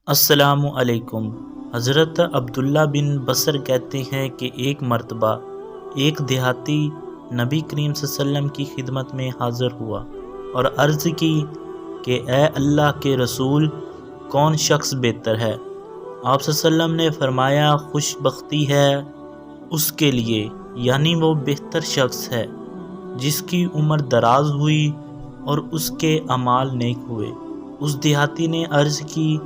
السلام علیکم۔ حضرت عبداللہ بن بصر کہتے ہیں کہ ایک مرتبہ ایک دیہاتی نبی کریم صلی اللہ علیہ وسلم کی خدمت میں حاضر ہوا اور عرض کی کہ اے اللہ کے رسول، کون شخص بہتر ہے؟ آپ صلی اللہ علیہ وسلم نے فرمایا، خوش بختی ہے اس کے لیے، یعنی وہ بہتر شخص ہے جس کی عمر دراز ہوئی اور اس کے اعمال نیک ہوئے۔ اس دیہاتی نے عرض کی،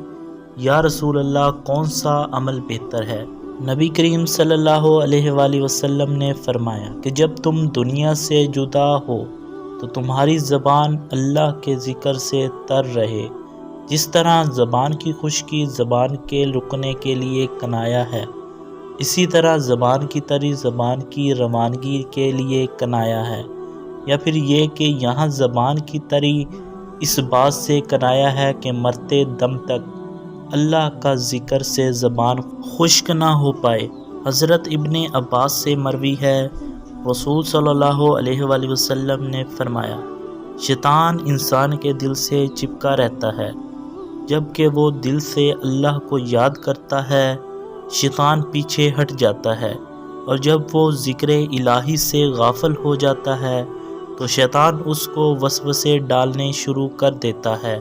یا رسول اللہ، کون سا عمل بہتر ہے؟ نبی کریم صلی اللہ علیہ وآلہ وسلم نے فرمایا کہ جب تم دنیا سے جدا ہو تو تمہاری زبان اللہ کے ذکر سے تر رہے، جس طرح زبان کی خشکی زبان کے رکنے کے لیے کنایا ہے، اسی طرح زبان کی تری زبان کی روانگی کے لیے کنایا ہے۔ یا پھر یہ کہ یہاں زبان کی تری اس بات سے کنایا ہے کہ مرتے دم تک اللہ کا ذکر سے زبان خشک نہ ہو پائے۔ حضرت ابن عباس سے مروی ہے، رسول صلی اللہ علیہ وآلہ وسلم نے فرمایا، شیطان انسان کے دل سے چپکا رہتا ہے، جب کہ وہ دل سے اللہ کو یاد کرتا ہے شیطان پیچھے ہٹ جاتا ہے، اور جب وہ ذکر الہی سے غافل ہو جاتا ہے تو شیطان اس کو وسوسے ڈالنے شروع کر دیتا ہے۔